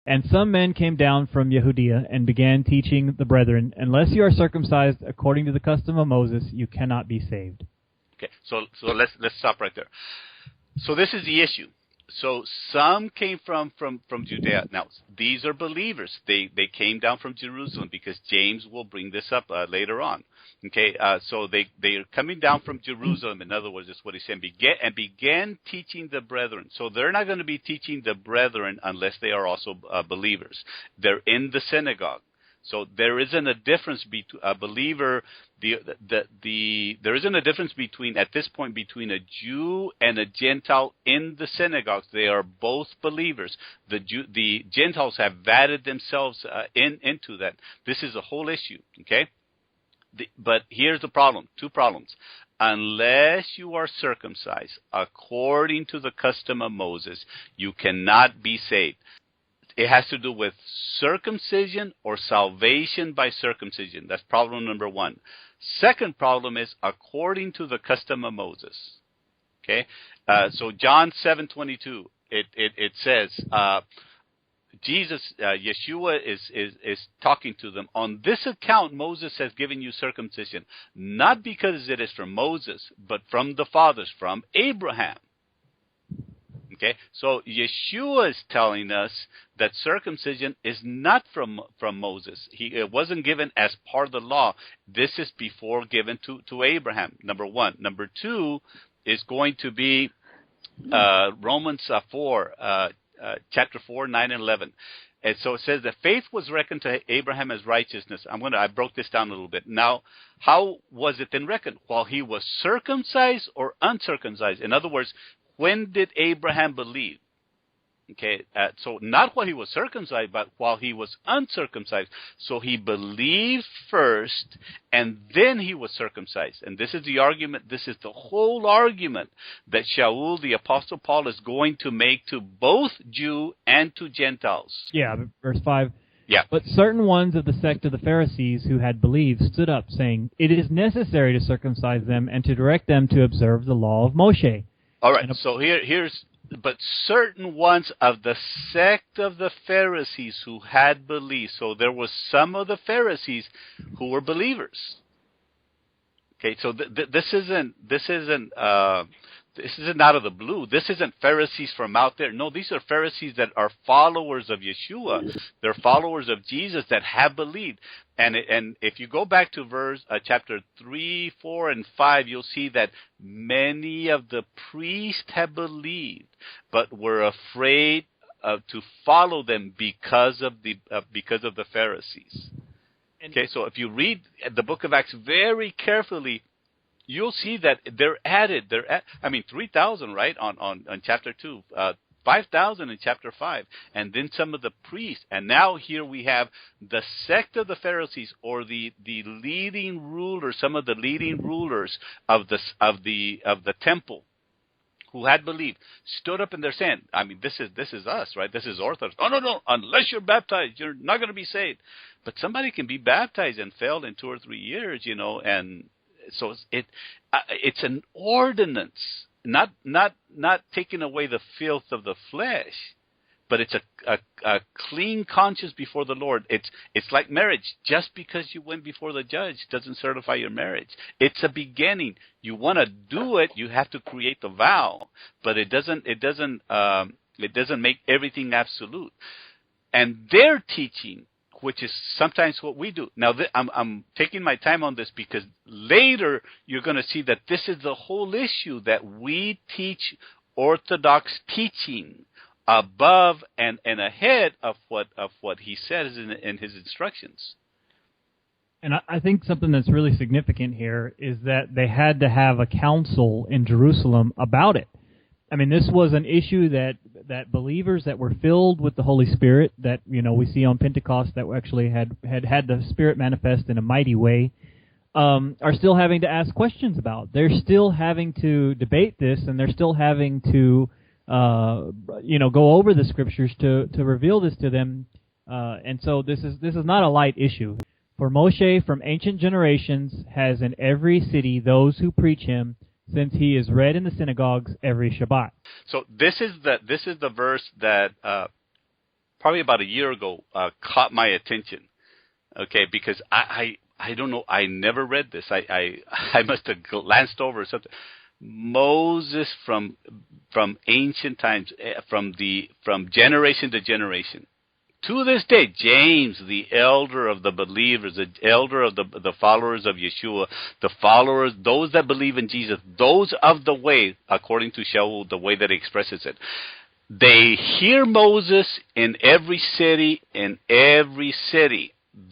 And some men came down from Judea and began teaching the brethren, unless you are circumcised according to the custom of Moses, you cannot be saved. Okay, so let's stop right there. So this is the issue. So some came from Judea. Now, these are believers. They came down from Jerusalem, because James will bring this up later on. Okay, so they are coming down from Jerusalem. In other words, that's what he's saying. Began teaching the brethren. So they're not going to be teaching the brethren unless they are also believers. They're in the synagogue. So there isn't a difference between a believer. There isn't a difference between, at this point, between a Jew and a Gentile in the synagogues. They are both believers. The Gentiles have vetted themselves into that. This is a whole issue. Okay, but here's the problem. Two problems. Unless you are circumcised according to the custom of Moses, you cannot be saved. It has to do with circumcision or salvation by circumcision. That's problem number one. Second problem is according to the custom of Moses. Okay, so John 7:22, it says, Yeshua is talking to them. On this account, Moses has given you circumcision, not because it is from Moses, but from the fathers, from Abraham. Okay, so Yeshua is telling us that circumcision is not from Moses. It wasn't given as part of the law. This is before given to Abraham, number one. Number two is going to be Romans 4, chapter 4, 9, and 11. And so it says that faith was reckoned to Abraham as righteousness. I broke this down a little bit. Now, how was it then reckoned? While he was circumcised or uncircumcised? In other words, when did Abraham believe? Okay, so not while he was circumcised, but while he was uncircumcised. So he believed first, and then he was circumcised. And this is the argument, this is the whole argument that Shaul, the Apostle Paul, is going to make to both Jew and to Gentiles. Yeah, verse 5. Yeah. But certain ones of the sect of the Pharisees who had believed stood up, saying, it is necessary to circumcise them and to direct them to observe the law of Moshe. All right, so but certain ones of the sect of the Pharisees who had believed. So there was some of the Pharisees who were believers. Okay, so this isn't out of the blue. This isn't Pharisees from out there. No, these are Pharisees that are followers of Yeshua. They're followers of Jesus that have believed. And if you go back to chapter 3, 4, and 5, you'll see that many of the priests have believed, but were afraid to follow them because of the Pharisees. Okay, so if you read the book of Acts very carefully, you'll see that they're added. 3,000, right, on chapter 2, 5,000 in chapter 5, and then some of the priests. And now here we have the sect of the Pharisees, or the leading rulers, some of the leading rulers of the temple, who had believed, stood up and they're saying, this is us, right? This is Orthodox. Oh, no, unless you're baptized, you're not going to be saved. But somebody can be baptized and fail in 2 or 3 years, and so it's an ordinance, not taking away the filth of the flesh, but it's a clean conscience before the Lord. It's like marriage. Just because you went before the judge doesn't certify your marriage. It's a beginning. You want to do it, you have to create the vow, but it doesn't make everything absolute. And their teaching, which is sometimes what we do. Now, I'm taking my time on this because later you're going to see that this is the whole issue, that we teach Orthodox teaching above and ahead of what he says in his instructions. And I think something that's really significant here is that they had to have a council in Jerusalem about it. This was an issue that believers that were filled with the Holy Spirit, that we see on Pentecost, that actually had the Spirit manifest in a mighty way, are still having to ask questions about. They're still having to debate this, and they're still having to go over the Scriptures to reveal this to them. And so this is not a light issue. For Moshe from ancient generations has in every city those who preach him, since he is read in the synagogues every Shabbat. So this is the verse that probably about a year ago, caught my attention. Okay, because I don't know, I never read this. I must have glanced over something. Moses from ancient times, from generation to generation. To this day, James, the elder of the believers, the elder of the followers of Yeshua, the followers, those that believe in Jesus, those of the way, according to Shaul, the way that he expresses it, they hear Moses in every city,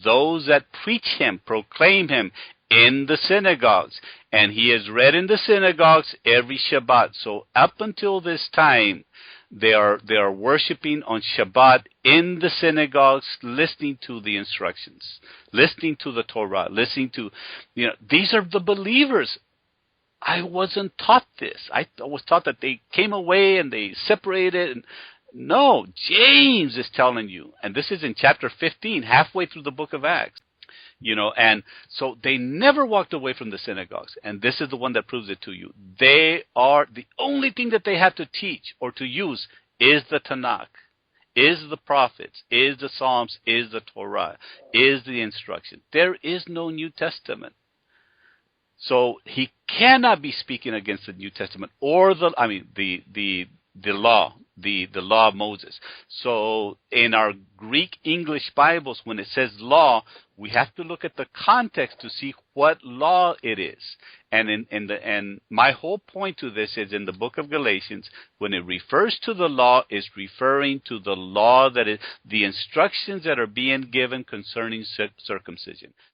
those that preach him, proclaim him in the synagogues. And he is read in the synagogues every Shabbat. So up until this time, they are worshiping on Shabbat in the synagogues, listening to the instructions, listening to the Torah, listening to, these are the believers. I wasn't taught this. I was taught that they came away and they separated. And no, James is telling you, and this is in chapter 15, halfway through the book of Acts. And so they never walked away from the synagogues. And this is the one that proves it to you. They are, the only thing that they have to teach or to use is the Tanakh, is the prophets, is the Psalms, is the Torah, is the instruction. There is no New Testament. So he cannot be speaking against the New Testament or the law, the law of Moses. So in our Greek English Bibles, when it says law, we have to look at the context to see what law it is. And my whole point to this is in the book of Galatians, when it refers to the law, it's referring to the law that is the instructions that are being given concerning circumcision.